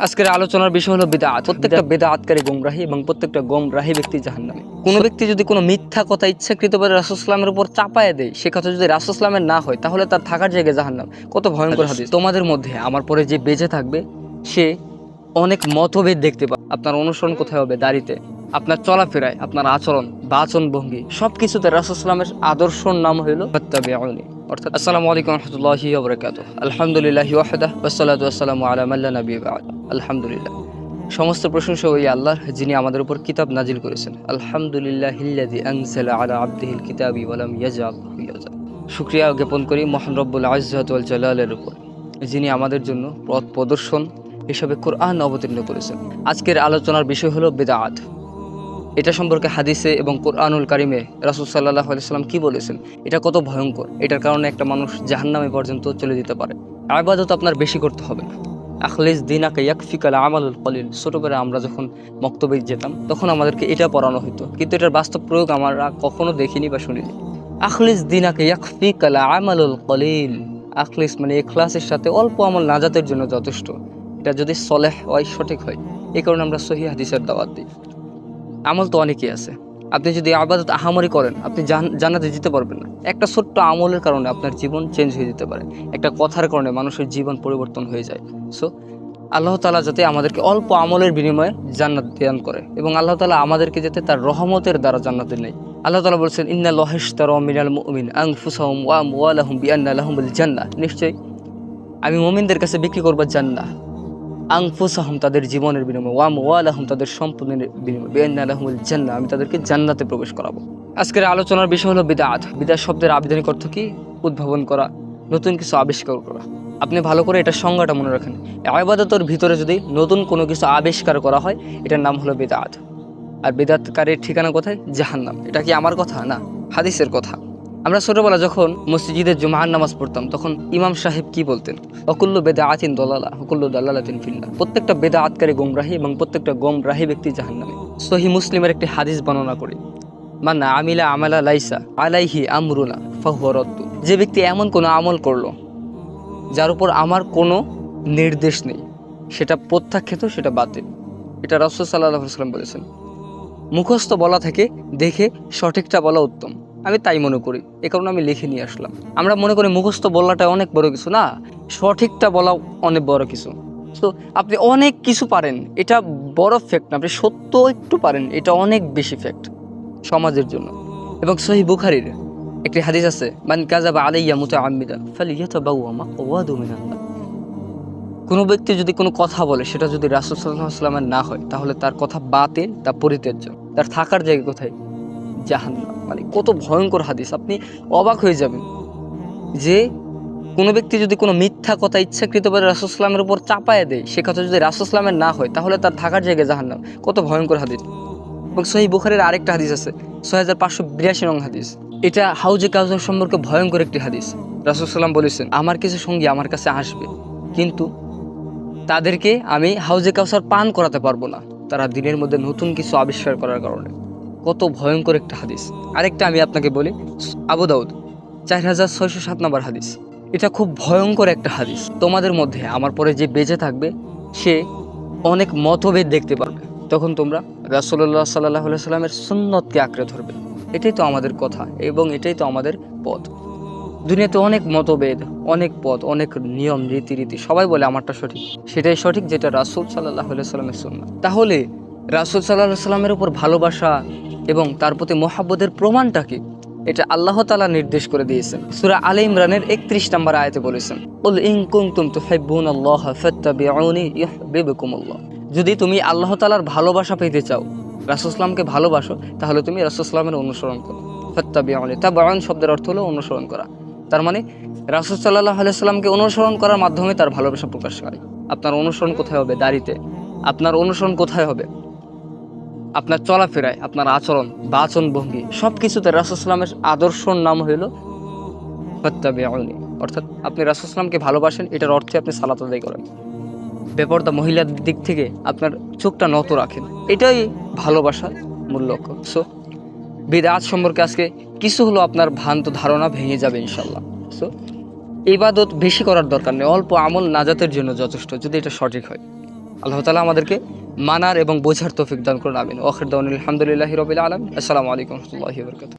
আজকের আলোচনার বিষয় হলো বিদআত। প্রত্যেকটা বিদআতকারী গোমরাহী এবং প্রত্যেকটা গোমরাহী ব্যক্তি জাহান্নামী। কোনো ব্যক্তি যদি কোনো মিথ্যা কথা ইচ্ছাকৃতভাবে রাসূল সাল্লাল্লাহু আলাইহি ওয়াসাল্লামের উপর চাপায় দেয়, সে কথা যদি রাসূল সাল্লাল্লাহু আলাইহি ওয়াসাল্লামের না হয়, তাহলে তার থাকার জায়গা জাহান্নাম। কত ভয়ঙ্কর হাদিস। তোমাদের মধ্যে আমার পরে যে বেঁচে থাকবে, সে অনেক মতভেদ দেখতে পাবে। আপনার অনুসরণ কোথায় হবে? দাড়িতে। আপনার চলাফেরায়, আপনার আচরণ, বাচন ভঙ্গি সবকিছুতে রাসূল সাল্লাল্লাহু আলাইহি ওয়াসাল্লামের আদর্শর নাম হলো ফাত্তাবিউনি। অর্থাৎ আসসালামু আলাইকুম ওয়া রাহমাতুল্লাহি ওয়া বারাকাতুহু। আলহামদুলিল্লাহি ওয়াহদাহু ওয়াসসালাতু ওয়াসসালামু আলা মান লা নাবিয়্যা বা'দ। আলহামদুলিল্লাহ, সমস্ত প্রশংসা ওই আল্লাহর, যিনি আমাদের উপর কিতাব নাজিল করেছেন। আলহামদুলিল্লাহিল্লাযী আনজালা আলা আবদিহিল কিতাবি ওয়া লাম ইয়াজআলহু ইওয়াজা। শুকরিয়া জ্ঞাপন করি মহান রব্বুল ইজ্জত ওয়াল জালালের উপর, যিনি আমাদের জন্য পথ প্রদর্শন হিসেবে কোরআন অবতীর্ণ করেছেন। আজকের আলোচনার বিষয় হলো বিদআত। এটা সম্পর্কে হাদিসে এবং কোরআনুল কারিমে রাসূল সাল্লাল্লাহু আলাইহি ওয়াসাল্লাম কি বলেছেন, এটা কত ভয়ঙ্কর, এটার কারণে একটা মানুষ জাহান্নামে পর্যন্ত চলে যেতে পারে। ইবাদত আপনার বেশি করতে হবে না। আখলিস দিনাকা ইয়াকফিকাল আমালুল কলিল। ছোটবেলায় আমরা যখন মক্তবে যেতাম, তখন আমাদেরকে এটা পড়ানো হতো, কিন্তু এটার বাস্তব প্রয়োগ আমরা কখনো দেখিনি বা শুনিনি। আখলিস দিনাকা ইয়াকফিকাল আমালুল কলিল। আখলিস মানে ইখলাসের সাথে অল্প আমল নাজাতের জন্য যথেষ্ট। এটা যদি সলেহ হয়, সঠিক হয়। এই কারণে আমরা সহিহ হাদিসের দাওয়াত দিই। আমল তো অনেকই আছে। আপনি যদি ইবাদত আহামরি করেন, আপনি জান্নাতে যেতে পারবেন না। একটা ছোট্ট আমলের কারণে আপনার জীবন চেঞ্জ হয়ে যেতে পারে। একটা কথার কারণে মানুষের জীবন পরিবর্তন হয়ে যায়। সো আল্লাহ তাআলা যাতে আমাদেরকে অল্প আমলের বিনিময়ে জান্নাত দান করে, এবং আল্লাহ তাআলা আমাদেরকে যাতে তার রহমতের দ্বারা জান্নাতে নেয়। আল্লাহ তাআলা বলছেন, ইন্নাল্লাহা ইশতারা মিনাল মুমিনিনা আনফুসাহুম ওয়া আমওয়ালাহুম বিআন্না লাহুমুল জান্নাহ। নিশ্চয়ই আমি মুমিনদের কাছে বিক্রি করব জান্নাহ। আনফুসাহুম তাদের জীবনের বিনিময়ে, ওয়া আমওয়ালাহুম তাদের সম্পদের বিনিময়ে, বিআন্না লাহুমুল জান্নাহ আমি তাদেরকে জান্নাতে প্রবেশ করাবো। আজকের আলোচনার বিষয় হলো বিদআত। বিদআত শব্দের আবিধানিক অর্থ কি? উদ্ভাবন করা, নতুন কিছু আবিষ্কার করা। আপনি ভালো করে এটা সংজ্ঞাটা মনে রাখেন। ইবাদতের ভিতরে যদি নতুন কোনো কিছু আবিষ্কার করা হয়, এটার নাম হলো বিদআত। আর বিদআতকারীর ঠিকানা কোথায়? জাহান্নাম। এটা কি আমার কথা না, হাদিসের কথা। আমরা ছোটবেলা যখন মসজিদে জুমার নামাজ পড়তাম, তখন ইমাম সাহেব কি বলতেন? অকুল্লু বেদাআতিন দলালাহ অকুল্লু দালালাতিন ফিন্নার। প্রত্যেকটা বেদাআতকারী গোমরাহী এবং প্রত্যেকটা গোমরাহী ব্যক্তি জাহান্নামী। সহিহ মুসলিমের একটি হাদিস বর্ণনা করি, মান আমিলা আমালা লাইসা আলাইহি আমরুনা ফাহুয়া রাদ্দু। যে ব্যক্তি এমন কোনো আমল করলো যার উপর আমার কোনো নির্দেশ নেই, সেটা প্রত্যাখ্যাত, সেটা বাতিল। এটা রাসূল সাল্লাল্লাহু আলাইহি ওয়াসাল্লাম বলেছেন। মুখস্থ বলা থেকে দেখে সঠিকটা বলা উত্তম, আমি তাই মনে করি। এ কারণে আমি লিখে নিয়ে আসলাম। আমরা মনে করি মুখস্থ বলাটা অনেক বড় কিছু, না, সঠিকটা বলা অনেক বড় কিছু। তো আপনি অনেক কিছু পারেন, এটা বড় ফ্যাক্ট না। আপনি সত্য একটু পারেন, এটা অনেক বেশি ফ্যাক্ট সমাজের জন্য। এবং সহিহ বুখারীর একটি হাদিস আছে, মান কাযাবা আলাইয়া মুতাআম্মিদান ফালিয়াতাবাওয়া মাকওয়াদু মিনান নার। কোনো ব্যক্তি যদি কোনো কথা বলে, সেটা যদি রাসূল সাল্লাল্লাহু আলাইহি ওয়াসাল্লামের না হয়, তাহলে তার কথা বাতিল, তা পরিত্যাজ্য। তার থাকার জায়গা কোথায়? জাহান্নাম। মানে কত ভয়ঙ্কর হাদিস, আপনি অবাক হয়ে যাবেন যে কোনো ব্যক্তি যদি কোনো মিথ্যা কথা ইচ্ছাকৃতভাবে রাসূল সাল্লাল্লাহু আলাইহি ওয়াসাল্লামের উপর চাপায় দেয়, সে কথা যদি রাসূল সাল্লাল্লাহু আলাইহি ওয়াসাল্লামের না হয়, তাহলে তার থাকার জায়গা জাহান্নাম। কত ভয়ঙ্কর হাদিস। এবং সহিহ বুখারীর আরেকটা হাদিস আছে, 6582 নং হাদিস। এটা হাউজে কাউসার সম্পর্কে ভয়ঙ্কর একটি হাদিস। রাসূল সাল্লাল্লাহু আলাইহি ওয়াসাল্লাম বলেছেন, আমার কিছু সঙ্গী আমার কাছে আসবে, কিন্তু তাদেরকে আমি হাউজে কাউসার পান করাতে পারবো না, তারা দিনের মধ্যে নতুন কিছু আবিষ্কার করার কারণে। কত ভয়ঙ্কর একটা হাদিস। আরেকটা আমি আপনাকে বলি, আবু দাউদ 4607 নম্বর হাদিস। এটা খুব ভয়ঙ্কর একটা হাদিস। তোমাদের মধ্যে আমার পরে যে বেঁচে থাকবে, সে অনেক মতভেদ দেখতে পারবে। তখন তোমরা রাসূলুল্লাহ সাল্লাল্লাহু আলাইহি ওয়াসাল্লামের সুন্নতকে আঁকড়ে ধরবে। এটাই তো আমাদের কথা এবং এটাই তো আমাদের পথ। দুনিয়াতে অনেক মতভেদ, অনেক পথ, অনেক নিয়ম রীতি, সবাই বলে আমারটা সঠিক। সেটাই সঠিক যেটা রাসূল সাল্লাল্লাহু আলাইহি ওয়াসাল্লামের সুন্নাহ। তাহলে রাসূল সাল্লাল্লাহু আলাইহি ওয়াসাল্লামের উপর ভালোবাসা এবং তার প্রতি মহব্বতের প্রমাণটা কি? এটা আল্লাহ তাআলা নির্দেশ করে দিয়েছেন। সূরা আলে ইমরানের 31 নম্বর আয়াতে বলেছেন, কুল ইন কুনতুম তুহিব্বুনাল্লাহা ফাত্তাবিউনি ইউহিব্বুকুমুল্লাহ। যদি তুমি আল্লাহ তাআলার ভালোবাসা পেতে চাও, রাসূল সাল্লামকে ভালোবাসো, তাহলে তুমি রাসূল সাল্লামের অনুসরণ করো। ফাত্তাবিউনি, তাবাউন শব্দের অর্থ হলো অনুসরণ করা। তার মানে রাসূল সাল্লাল্লাহু আলাইহি ওয়াসাল্লামকে অনুসরণ করার মাধ্যমে তার ভালোবাসা প্রকাশ করে। আপনার অনুসরণ কোথায় হবে? দাড়িতে। আপনার অনুসরণ কোথায় হবে? আপনার চলাফেরায়, আপনার আচরণ, বাচন ভঙ্গি সবকিছুতে রাসূল সাল্লামের আদর্শর নাম হলো ফাত্তাবিউনি। অর্থাৎ আপনি রাসূল সাল্লামকে ভালোবাসেন, এটার অর্থে আপনি সালাত আদায় করেন। বেপরদা মহিলার দিক থেকে আপনার চোখটা নত রাখেন, এটাই ভালোবাসার মূল লক্ষ্য। সো বিদআত সম্পর্কে আজকে কিছু হলো আপনার ভ্রান্ত ধারণা ভেঙে যাবে ইনশাল্লাহ। সো ইবাদত বেশি করার দরকার নেই, অল্প আমল নাজাতের জন্য যথেষ্ট, যদি এটা সঠিক হয়। আল্লাহ তাআলা আমাদেরকে মানার এবং বোঝার তৌফিক দান করুন, আমিন। ওয়া আখির দাওয়ানা আলহামদুলিল্লাহি রাব্বিল আলামিন। আসসালামু আলাইকুম ওয়া রাহমাতুল্লাহি ওয়া বারাকাতুহু।